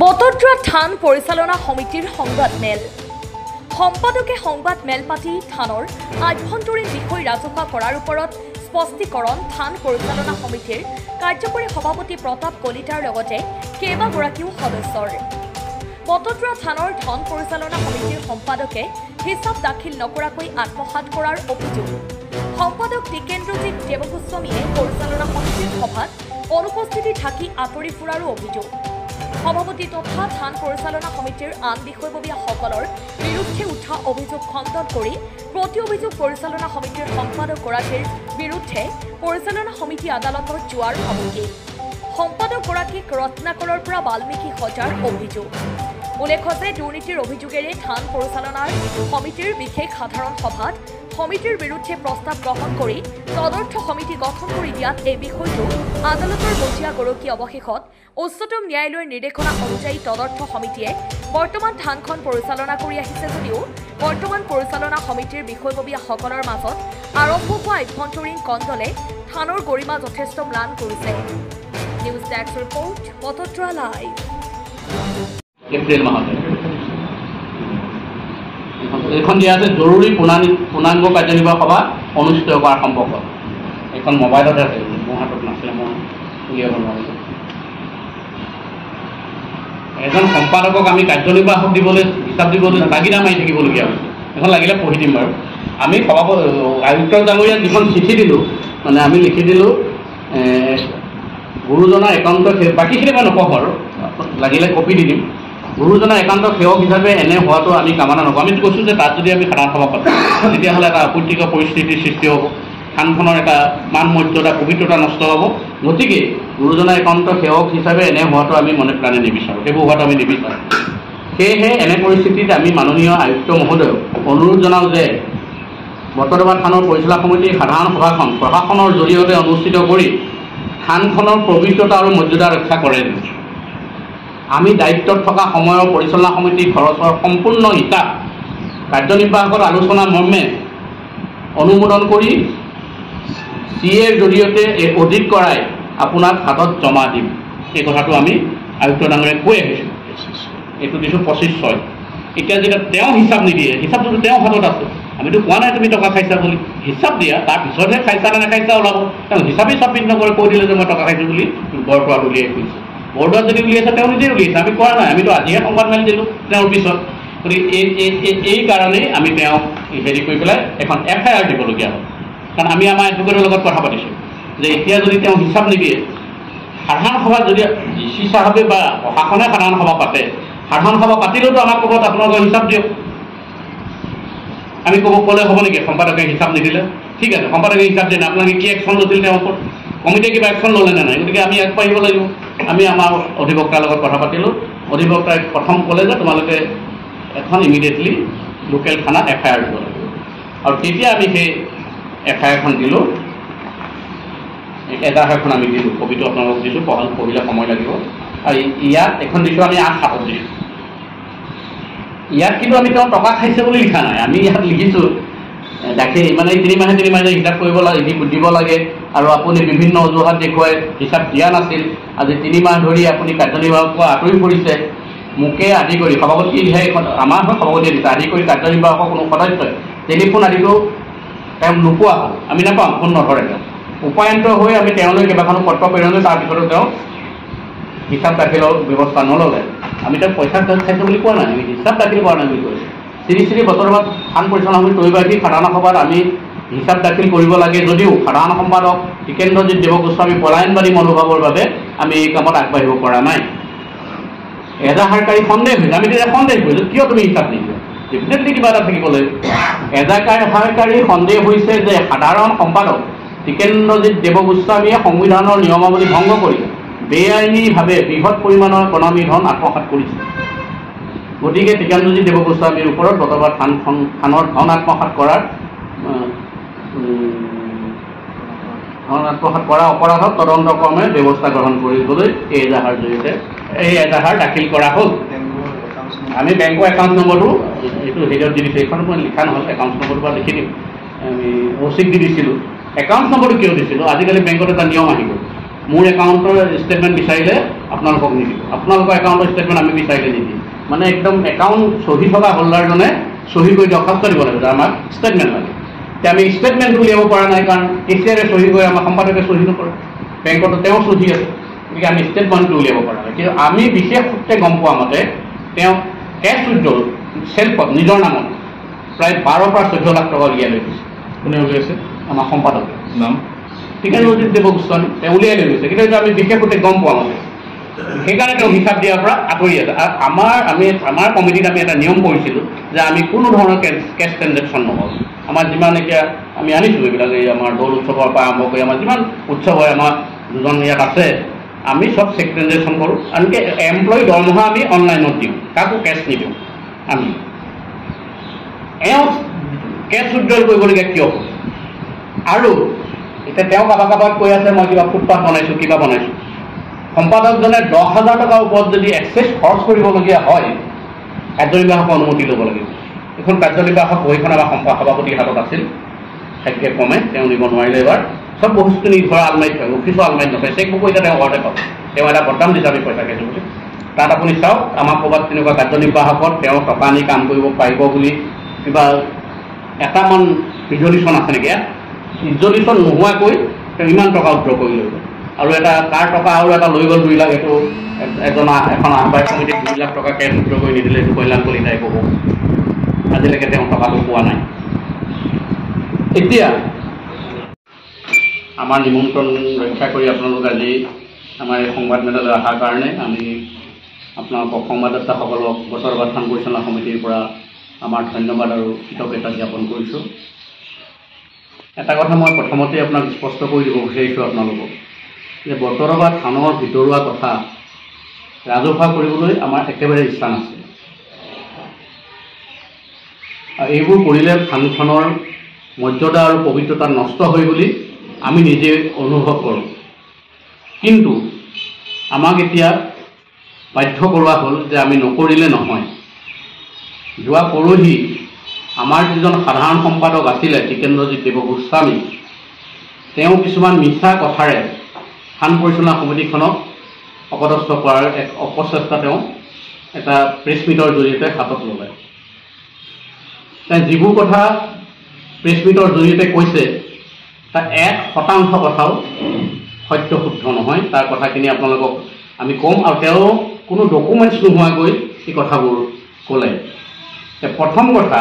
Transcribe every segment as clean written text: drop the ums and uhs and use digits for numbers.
বটদ্ৰা থান পৰিচালনা সমিতিৰ সংবাদমেল। সম্পাদকে সংবাদমেল পাতি থানৰ আভ্যন্তৰীণ বিষয় ৰাজহুৱা কৰাৰ ওপৰত স্পষ্টীকৰণ থান পৰিচালনা সমিতিৰ কাৰ্যকৰী সভাপতি প্ৰতাপ কলিতাৰ লগতে কেইবাগৰাকীও সদস্যৰ। বটদ্ৰা থানৰ ধন পৰিচালনা সমিতিৰ সম্পাদকে হিচাপ দাখিল নকৰাকৈ আত্মসাৎ কৰাৰ অভিযোগ। সম্পাদক টিকেন্দ্ৰজিৎ দেৱগোস্বামীয়ে পৰিচালনা সমিতিৰ সভাত অনুপস্থিতি থাকি আঁতৰি ফুৰাৰো অভিযোগ। সভাপতি তথা থান পৰিচালনা সমিতিৰ আন বিষয়ববীয়াসকলৰ বিৰুদ্ধে উঠা অভিযোগ খণ্ডন কৰি প্ৰতি অভিযোগ পৰিচালনা সমিতিৰ সম্পাদকগৰাকীৰ বিৰুদ্ধে পৰিচালনা সমিতি আদালতত যোৱাৰ ভাবুকি। সম্পাদকগৰাকীক ৰত্নাকৰৰ পৰা বাল্মীকি সজাৰ অভিযোগ। উল্লেখ্য যে দুৰ্নীতিৰ অভিযোগেৰে থান পৰিচালনাৰ সমিতিৰ বিশেষ সাধাৰণ সভাত সমিতিৰ বিৰুদ্ধে প্ৰস্তাৱ গ্ৰহণ কৰি তদৰ্থ সমিতি গঠন কৰি দিয়াত এই বিষয়টো আদালতৰ মজিয়াগৰাকী অৱশেষত উচ্চতম ন্যায়ালয়ৰ নিৰ্দেশনা অনুযায়ী তদৰ্থ সমিতিয়ে বৰ্তমান থানখন পৰিচালনা কৰি আহিছে যদিও বৰ্তমান পৰিচালনা সমিতিৰ বিষয়ববীয়াসকলৰ মাজত আৰম্ভ হোৱা আভ্যন্তৰীণ কন্দলে থানৰ গৰিমা যথেষ্ট ম্লান কৰিছে। News desk report, Batadrava live. April মাহতে এইখন দিয়া আছে জৰুৰী পূৰ্ণাংগ কাৰ্যনিৰ্বাহী সভা অনুষ্ঠিত কৰাৰ সম্পৰ্কত। এইখন মোবাইলতে আছে, মোৰ হাতত নাছিলে, মই উলিয়াব নোৱাৰিলোঁ। এজন সম্পাদকক আমি কাৰ্যনিৰ্বাহক দিবলৈ হিচাপ দিবলৈ তাগিদা মাৰি থাকিবলগীয়া হৈছে। এখন লাগিলে পঢ়ি দিম বাৰু। আমি আয়ুক্ত ডাঙৰীয়াক যিখন চিঠি দিলোঁ, মানে আমি লিখি দিলোঁ গুৰুজনাৰ একাউণ্ট বাকীখিনি মই নকওঁ বাৰু, লাগিলে কপি দি দিম। গুৰুজনাৰ একান্ত সেৱক হিচাপে এনে হোৱাটো আমি কামনা নকৰোঁ। আমি কৈছোঁ যে তাত যদি আমি সাধাৰণ সভা পাতোঁ তেতিয়াহ'লে এটা আপত্তিকৰ পৰিস্থিতিৰ সৃষ্টি হ'ব, থানখনৰ এটা মান মৰ্যাদা পবিত্ৰতা নষ্ট হ'ব। গতিকে গুৰুজনাৰ একান্ত সেৱক হিচাপে এনে হোৱাটো আমি মনে প্ৰাণে নিবিচাৰোঁ, সেইবোৰ হোৱাটো আমি নিবিচাৰোঁ। সেয়েহে এনে পৰিস্থিতিত আমি মাননীয় আয়ুক্ত মহোদয়ক অনুৰোধ জনাওঁ যে বটদ্ৰা থানৰ পৰিচালনা সমিতিৰ সাধাৰণ সভাখন প্ৰশাসনৰ জৰিয়তে অনুষ্ঠিত কৰি থানখনৰ পবিত্ৰতা আৰু মৰ্যাদা ৰক্ষা কৰে। আমি দায়িত্বত থকা সময়ৰ পৰিচালনা সমিতিৰ খৰচৰ সম্পূৰ্ণ হিচাপ কাৰ্যনিৰ্বাহকৰ আলোচনা মৰ্মে অনুমোদন কৰি CAৰ জৰিয়তে এই অডিট কৰাই আপোনাক হাতত জমা দিম। এই কথাটো আমি আয়ুক্ত ডাঙৰীয়াক কৈ আহিছোঁ। এইটো দিছোঁ 25/6। এতিয়া যেতিয়া তেওঁ হিচাপ নিদিয়ে, হিচাপটোতো তেওঁৰ হাতত আছে। আমিতো কোৱা নাই তুমি টকা খাইছা বুলি, হিচাপ দিয়া তাৰপিছতহে খাইছা নে নাখাইছা ওলাব। তেওঁ হিচাপেই চাবমিট নকৰে, কৈ দিলে যে মই টকা খাইছোঁ বুলি বৰপৰাত উলিয়াই ফুৰিছোঁ। বৰদোৱাত যদি উলিয়াইছে তেওঁ নিজেই উলিয়াইছে, আমি কৰা নাই। আমিতো আজিহে সংবাদ মেল দিলোঁ তেওঁৰ পিছত। গতিকে এই কাৰণেই আমি তেওঁক হেৰি কৰি পেলাই এখন FIR দিবলগীয়া হ'ল। কাৰণ আমি আমাৰ এডভোকেটৰ লগত কথা পাতিছোঁ যে এতিয়া যদি তেওঁ হিচাপ নিদিয়ে, সাধাৰণ সভা যদি DC চাহাবে বা প্ৰশাসনে সাধাৰণ সভা পাতে, সাধাৰণ সভা পাতিলেওতো আমাক ক'ব আপোনালোকৰ হিচাপ দিয়ক। আমি ক'লে হ'ব নেকি সম্পাদকে হিচাপ নিদিলে? ঠিক আছে, সম্পাদকে হিচাপ দিয়ে, আপোনালোকে কি একশ্যন লৈছিল তেওঁৰ ওপৰত? কমিটিয়ে কিবা একশ্যন ল'লে নে নাই? গতিকে আমি আগবাঢ়িব লাগিব। আমি আমাৰ অধিবক্তাৰ লগত কথা পাতিলোঁ। অধিবক্তাই প্ৰথম ক'লে যে তোমালোকে এখন ইমিডিয়েটলি লোকেল থানাত FIR দিব লাগিব। আৰু তেতিয়া আমি সেই FIRখন দিলোঁ। এজাহাৰখন আমি দিলোঁ, কপিটো আপোনালোকক দিছোঁ, পঢ়িলে সময় লাগিব। আৰু ইয়াত এখন দিছোঁ আমি 8/7 দিছোঁ। ইয়াত কিন্তু আমি তেওঁ টকা খাইছে বুলি লিখা নাই। আমি ইয়াত লিখিছোঁ দাখিল মানে 3 মাহে হিচাপ কৰিব লাগে, দিব লাগে, আৰু আপুনি বিভিন্ন অজুহাত দেখুৱাই হিচাপ দিয়া নাছিল। আজি 3 মাহ ধৰি আপুনি কাৰ্যনিৰ্বাহকৰ পৰা আঁতৰি পৰিছে। মোকে আদি কৰি সভাপতিহে আমাৰ সভাপতিয়ে দিছে, আদি কৰি কাৰ্যনিৰ্বাহকৰ কোনো সদস্যই টেলিফোন আদিতো তেওঁ নোপোৱা হ'ল। আমি নাপাওঁ, ফোন নধৰে তেওঁ। উপায়ন্ত হৈ আমি তেওঁলৈ কেইবাখনো পত্ৰ প্ৰেৰণ কৰিলোঁ, তাৰপিছতো তেওঁ হিচাপ দাখিলৰ ব্যৱস্থা নল'লে। আমি তেওঁক পইচা খাইছে বুলি কোৱা নাই, আমি হিচাপ দাখিল কৰা নাই বুলি কৈছোঁ। শ্ৰী বটদ্ৰা থান পৰিচালনা সমিতিৰ ত্ৰৈবাৰ্ষিক সাধাৰণ সভাত আমি হিচাপ দাখিল কৰিব লাগে যদিও সাধাৰণ সম্পাদক টিকেন্দ্ৰজিৎ দেৱগোস্বামী পলায়নবাদী মনোভাৱৰ বাবে আমি এই কামত আগবাঢ়িব পৰা নাই। এজাহাৰকাৰী সন্দেহ হৈছে, আমি তেতিয়া সন্দেহ কৰিছোঁ কিয় তুমি হিচাপ নিদিয়া? ডেফিনেটলি কিবা এটা থাকিব লাগিব। এজাহাৰকাৰী সন্দেহ হৈছে যে সাধাৰণ সম্পাদক টিকেন্দ্ৰজিৎ দেৱগোস্বামীয়ে সংবিধানৰ নিয়মাৱলী ভংগ কৰি বেআইনীভাৱে বৃহৎ পৰিমাণৰ প্ৰণামী ধন আত্মসাৎ কৰিছে। গতিকে টিকেন্দ্ৰজিৎ দেৱগোস্বামীৰ ওপৰত বটদ্ৰা থানৰ ধন আত্মসাৎ কৰা অপৰাধত তদন্তক্ৰমে ব্যৱস্থা গ্ৰহণ কৰিবলৈ এই এজাহাৰৰ জৰিয়তে এই এজাহাৰ দাখিল কৰা হ'ল। আমি বেংকৰ একাউণ্ট নম্বৰটো এইটো হেৰিয়ত দি দিছোঁ, এইখন মই লিখা নহ'ল, একাউণ্ট নম্বৰটো পৰা লিখি দিম। আমি OCক দি দিছিলোঁ। একাউণ্ট নম্বৰটো কিয় দিছিলোঁ? আজিকালি বেংকত এটা নিয়ম আহিব, মোৰ একাউণ্টৰ ষ্টেটমেণ্ট বিচাৰিলে আপোনালোকক নিদিব, আপোনালোকৰ একাউণ্টৰ ষ্টেটমেণ্ট আমি বিচাৰিলে নিদিম। মানে একদম একাউণ্ট চহী থকা হোল্ডাৰজনে চহী কৰি দৰখাস্ত দিব লাগিব যে আমাক ষ্টেটমেণ্ট লাগে। এতিয়া আমি ষ্টেটমেণ্ট উলিয়াব পৰা নাই, কাৰণ কেচিয়াৰে চহী কৰি আমাৰ সম্পাদকে চহী নকৰে, বেংকতো তেওঁ চহী আছে, গতিকে আমি ষ্টেটমেণ্টটো উলিয়াব পৰা নাই। কিন্তু আমি বিশেষ সূত্ৰে গম পোৱা মতে তেওঁ কেছ উইথড্ৰল চেল্ফত নিজৰ নামত প্ৰায় 12 পৰা 14 লাখ টকা উলিয়াই লৈ গৈছে। কোনে উলিয়াইছে? আমাৰ সম্পাদকে নাম টিকেনজ্যোতি দেৱ গোস্বামী, তেওঁ উলিয়াই লৈ গৈছে, কিন্তু এইটো আমি বিশেষ সূত্ৰে গম পোৱা মতে। সেইকাৰণে তেওঁ হিচাপ দিয়াৰ পৰা আঁতৰি আছে। আৰু আমাৰ কমিটিত আমি এটা নিয়ম কৰিছিলোঁ যে আমি কোনো ধৰণৰ কেছ ট্ৰেঞ্জেকশ্যন নকৰোঁ। আমাৰ যিমান এতিয়া আমি আনিছোঁ এইবিলাক, এই আমাৰ দৌল উৎসৱৰ পৰা আৰম্ভ কৰি আমাৰ যিমান উৎসৱ হয়, আমাৰ দুজন ইয়াত আছে, আমি চব চেক ট্ৰেঞ্জেকশ্যন কৰোঁ। আনকি এমপ্লয়ী দৰমহা আমি অনলাইনত দিওঁ, কাকো কেছ নিদিওঁ। আমি এওঁ কেছ উইথড্ৰল কৰিবলগীয়া কিয় হ'ল? আৰু এতিয়া তেওঁ কাৰোবাক কৈ আছে মই কিবা ফুটপাথ বনাইছোঁ, কিবা বনাইছোঁ। সম্পাদকজনে 10,000 টকাৰ ওপৰত যদি এক্সেছ খৰচ কৰিবলগীয়া হয়, কাৰ্যনিৰ্বাহকৰ অনুমতি ল'ব লাগিব। এখন কাৰ্যনিৰ্বাহক বহীখন আমাৰ সভাপতিৰ হাতত আছিল, ভাগ্যে কমে তেওঁ নিব নোৱাৰিলে। এবাৰ চব বস্তু নি ঘৰৰ আলমাৰীত থয়, অফিচৰ আলমাৰীত নথয়, চেকবুকো এতিয়া তেওঁ ঘৰতে পাব। তেওঁ এটা বদনাম দিছে আমি পইচা কেইটো বুলি। তাত আপুনি চাওক আমাৰ ক'ৰবাত তেনেকুৱা কাৰ্যনিৰ্বাহকত তেওঁ টকা আনি কাম কৰিব পাৰিব বুলি কিবা এটামান ৰিজলিউশ্যন আছে নেকি? ৰিজলিউশ্যন নোহোৱাকৈ তেওঁ ইমান টকা উদ্ৰ কৰি লৈ গ'ল। আৰু এটা তাৰ টকা আৰু এটা লৈ গ'ল 2 লাখ। এইটো এখন আহ্বায়ক সমিতিত 2 লাখ টকা কেছ উদ্ৰ কৰি নিদিলে এইটো কল্যাণ কলিতাই ক'ব। আজিলৈকে তেওঁ টকাটো পোৱা নাই। এতিয়া আমাৰ নিমন্ত্ৰণ ৰক্ষা কৰি আপোনালোক আজি আমাৰ এই সংবাদমেললৈ অহাৰ কাৰণে আমি আপোনালোকক সংবাদদাতাসকলক বতৰবাদ থান পৰিচালনা সমিতিৰ পৰা আমাৰ ধন্যবাদ আৰু কৃতজ্ঞতা জ্ঞাপন কৰিছোঁ। এটা কথা মই প্ৰথমতে আপোনাক স্পষ্ট কৰি দিব বিচাৰিছোঁ আপোনালোকক যে বতৰবাদ থানৰ ভিতৰুৱা কথা ৰাজহুৱা কৰিবলৈ আমাৰ একেবাৰে ইচ্ছা নাছিল। আৰু এইবোৰ কৰিলে থানখনৰ মৰ্যাদা আৰু পবিত্ৰতা নষ্ট হয় বুলি আমি নিজে অনুভৱ কৰোঁ। কিন্তু আমাক এতিয়া বাধ্য কৰোৱা হ'ল যে আমি নকৰিলে নহয়। যোৱা পৰহি আমাৰ যিজন সাধাৰণ সম্পাদক আছিলে টিকেন্দ্ৰজিৎ দেৱ গোস্বামী, তেওঁ কিছুমান মিছা কথাৰে থান পৰিচালনা সমিতিখনক অপদস্থ কৰাৰ এক অপচেষ্টা তেওঁ এটা প্ৰেছ মিটৰ জৰিয়তে হাতত ল'লে। তেওঁ যিবোৰ কথা প্ৰেছ মিটৰ জৰিয়তে কৈছে তাৰ 1% কথাও সত্য শুদ্ধ নহয়। তাৰ কথাখিনি আপোনালোকক আমি ক'ম, আৰু তেওঁ কোনো ডকুমেণ্টছ নোহোৱাকৈ এই কথাবোৰ ক'লে। প্ৰথম কথা,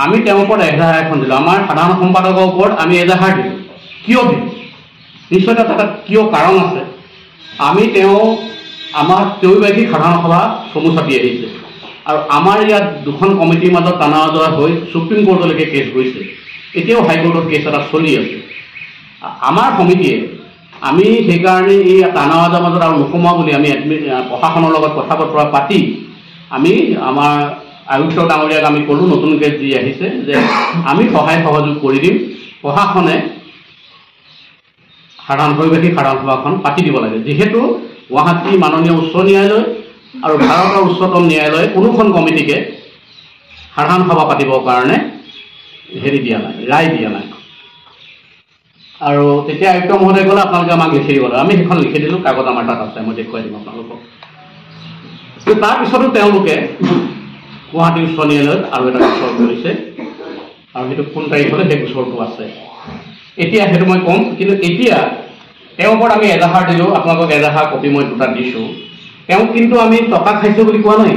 আমি তেওঁৰ ওপৰত এজাহাৰ এখন দিলোঁ। আমাৰ সাধাৰণ সম্পাদকৰ ওপৰত আমি এজাহাৰ দিলোঁ। কিয় দিলোঁ? নিশ্চয় তাত কিয় কাৰণ আছে। আমাৰ ত্ৰৈবাৰ্ষিক সাধাৰণ সভা চমু চাপি আহিছে, আৰু আমাৰ ইয়াত দুখন কমিটিৰ মাজত টানা আজৰা হৈ সুপ্ৰিম কোৰ্টলৈকে কেছ গৈছে। এতিয়াও হাইকোৰ্টত কেছ এটা চলি আছে। আমাৰ সমিতিয়ে আমি সেইকাৰণে এই টানা আজৰাৰ মাজত আৰু নোসোমোৱা বুলি আমি প্ৰশাসনৰ লগত কথা বতৰা পাতি আমি আমাৰ আয়ুক্ত ডাঙৰীয়াক আমি ক'লোঁ, নতুনকৈ যি আহিছে, যে আমি সহায় সহযোগ কৰি দিম, প্ৰশাসনে ত্ৰৈবাৰ্ষিক সাধাৰণ সভাখন পাতি দিব লাগে। যিহেতু গুৱাহাটী মাননীয় উচ্চ ন্যায়ালয় আৰু ভাৰতৰ উচ্চতম ন্যায়ালয়ে কোনোখন কমিটিকে সাধাৰণ সভা পাতিবৰ কাৰণে দিয়া নাই, ৰায় দিয়া নাই। আৰু তেতিয়া আয়ুক্ত মহোদয় ক'লে আপোনালোকে আমাক লিখি দিব লাগে। আমি সেইখন লিখি দিলোঁ, কাগজ আমাৰ তাত আছে, মই দেখুৱাই দিম আপোনালোকক। তাৰপিছতো তেওঁলোকে গুৱাহাটী উচ্চ ন্যায়ালয়ত আৰু এটা গোচৰ কৰিছে, আৰু সেইটো কোন তাৰিখলৈ সেই গোচৰটো আছে। এতিয়া সেইটো মই ক'ম, কিন্তু এতিয়া তেওঁৰ ওপৰত আমি এজাহাৰ দিলোঁ। আপোনালোকক এজাহাৰ কপি মই 2টা দিছোঁ। তেওঁক কিন্তু আমি টকা খাইছোঁ বুলি কোৱা নাই,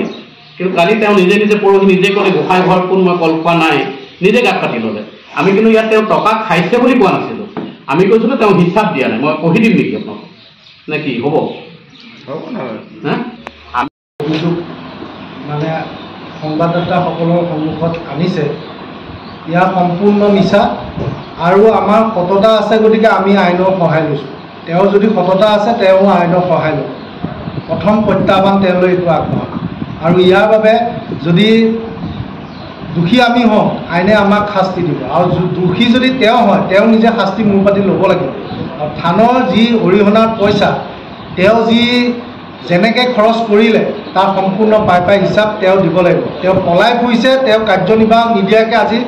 কিন্তু কালি তেওঁ নিজে পৰহি নিজে ক'লে গোসাঁই ঘৰত কোন মই কল খোৱা নাই, নিজে গাত পাতি ল'লে। আমি কিন্তু ইয়াত তেওঁ টকা খাইছে বুলি কোৱা নাছিলোঁ। আমি কৈছিলোঁ তেওঁ হিচাপ দিয়া নাই। মই পঢ়ি দিম নেকি আপোনাক, নে কি হ'ব? আমি অভিযোগ মানে সংবাদদাতাসকলৰ সন্মুখত আনিছে, ইয়াৰ সম্পূৰ্ণ মিছা, আৰু আমাৰ সততা আছে, গতিকে আমি আইনৰ সহায় লৈছোঁ। তেওঁ যদি সততা আছে তেওঁ আইনৰ সহায় লয়। প্ৰথম প্ৰত্যাহ্বান তেওঁলৈ এইটো আগবঢ়াম। আৰু ইয়াৰ বাবে যদি দোষী আমি হওঁ, আইনে আমাক শাস্তি দিব, আৰু দোষী যদি তেওঁ হয় তেওঁ নিজে শাস্তি মূৰ পাতি ল'ব লাগিব। আৰু থানৰ যি অৰিহণাৰ পইচা তেওঁ যেনেকৈ খৰচ কৰিলে তাৰ সম্পূৰ্ণ পাই হিচাপ তেওঁ দিব লাগিব। তেওঁ পলাই ফুৰিছে, তেওঁ কাৰ্যনিৰ্বাহক নিদিয়াকৈ আজি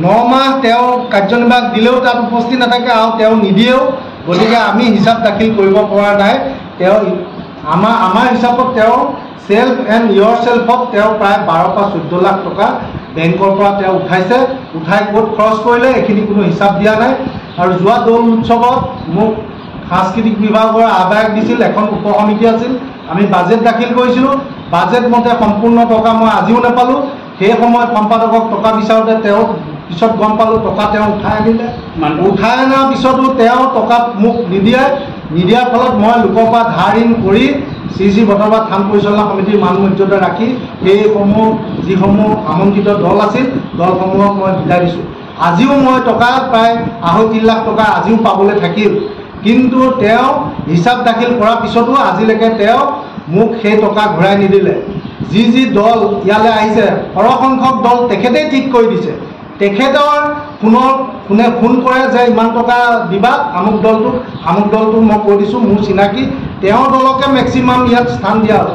9 মাহ তেওঁ কাৰ্যনিৰ্বাহক দিলেও তাত উপস্থিত নাথাকে, আৰু তেওঁ নিদিয়েও গতিকে আমি হিচাপ দাখিল কৰিব পৰা নাই। তেওঁ আমাৰ হিচাপত তেওঁ সেলফ এণ্ড ইয়ৰ সেলফত তেওঁ প্ৰায় 12 পৰা 14 লাখ টকা বেংকৰ পৰা তেওঁ উঠাইছে। উঠাই ক'ত খৰচ কৰিলে এইখিনি কোনো হিচাপ দিয়া নাই। আৰু যোৱা দৌল উৎসৱত মোক সাংস্কৃতিক বিভাগৰ আহ্বায়ক দিছিল, এখন উপ সমিতি আছিল, আমি বাজেট দাখিল কৰিছিলোঁ। বাজেট মতে সম্পূৰ্ণ টকা মই আজিও নাপালোঁ। সেই সময়ত সম্পাদকক টকা বিচাৰোঁতে তেওঁ পিছত গম পালোঁ টকা তেওঁ উঠাই আনিলে। উঠাই অনাৰ পিছতো তেওঁ টকা মোক নিদিয়াৰ ফলত মই লোকৰ পৰা ধাৰ ঋণ কৰি শ্ৰী বটৰবা থান পৰিচালনা সমিতিৰ মান মৰ্যাদা ৰাখি সেইসমূহ যিসমূহ আমন্ত্ৰিত দল আছিল দলসমূহক মই বিদায় দিছোঁ। আজিও মই টকা প্ৰায় 2.5-3 লাখ টকা আজিও পাবলৈ থাকিল, কিন্তু তেওঁ হিচাপ দাখিল কৰাৰ পিছতো আজিলৈকে তেওঁ মোক সেই টকা ঘূৰাই নিদিলে। যি দল ইয়ালৈ আহিছে সৰহসংখ্যক দল তেখেতেই ঠিক কৰি দিছে। তেখেতৰ কোনে ফোন কৰে যে ইমান টকা দিবা আমুক দলটোক মই কৈ দিছোঁ মোৰ চিনাকি, তেওঁৰ দলকে মেক্সিমাম ইয়াত স্থান দিয়া হ'ল।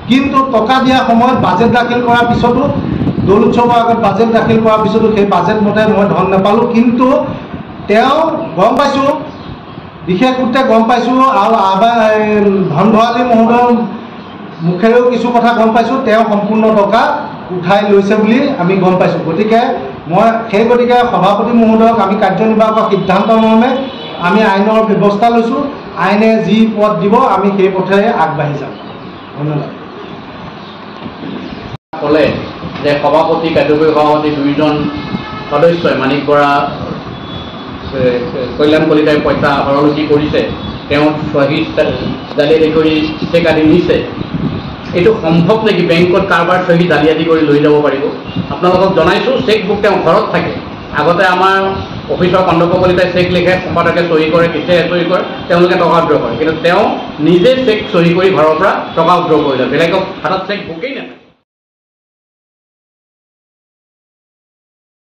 কিন্তু টকা দিয়াৰ সময়ত বাজেট দাখিল কৰাৰ পিছতো দৌল উৎসৱৰ আগত বাজেট দাখিল কৰাৰ পিছতো সেই বাজেট মতে মই ধন নাপালোঁ। কিন্তু তেওঁ গম পাইছোঁ, বিশেষ সূত্ৰে গম পাইছোঁ আৰু ধন ভৰালী মহোদয়ৰ মুখেৰেও কিছু কথা গম পাইছোঁ, তেওঁ সম্পূৰ্ণ টকা উঠাই লৈছে বুলি আমি গম পাইছোঁ। গতিকে সভাপতি মহোদয়ক আমি কাৰ্যনিৰ্বাহকৰ সিদ্ধান্ত মৰ্মে আমি আইনৰ ব্যৱস্থা লৈছোঁ। আইনে যি পথ দিব আমি সেই পথেৰে আগবাঢ়ি যাম। ধন্যবাদ। ক'লে যে সভাপতি কাৰ্যকৰী সভাপতি দুয়োজন সদস্যই মানিক বৰা কল্যাণ কলিতাই পইচা হৰলুকি কৰিছে, তেওঁ চহী জালিয়াতি কৰি চেক আদি নিছে, এইটো সম্ভৱ নেকি? বেংকত কাৰোবাৰ চহী জালিয়াতি কৰি লৈ যাব পাৰিব? আপোনালোকক জনাইছোঁ চেকবুক তেওঁ ঘৰত থাকে। আগতে আমাৰ অফিচৰ কন্দৰ্প কলিতাই চেক লিখে, সম্পাদকে চহী কৰে, কিছেৰে চহী কৰে, তেওঁলোকে টকা উইড্ৰ কৰে। কিন্তু তেওঁ নিজে চেক চহী কৰি ঘৰৰ পৰা টকা উইড্ৰ কৰিলে, বেলেগক হাতত চেক বুকেই নাথাকে।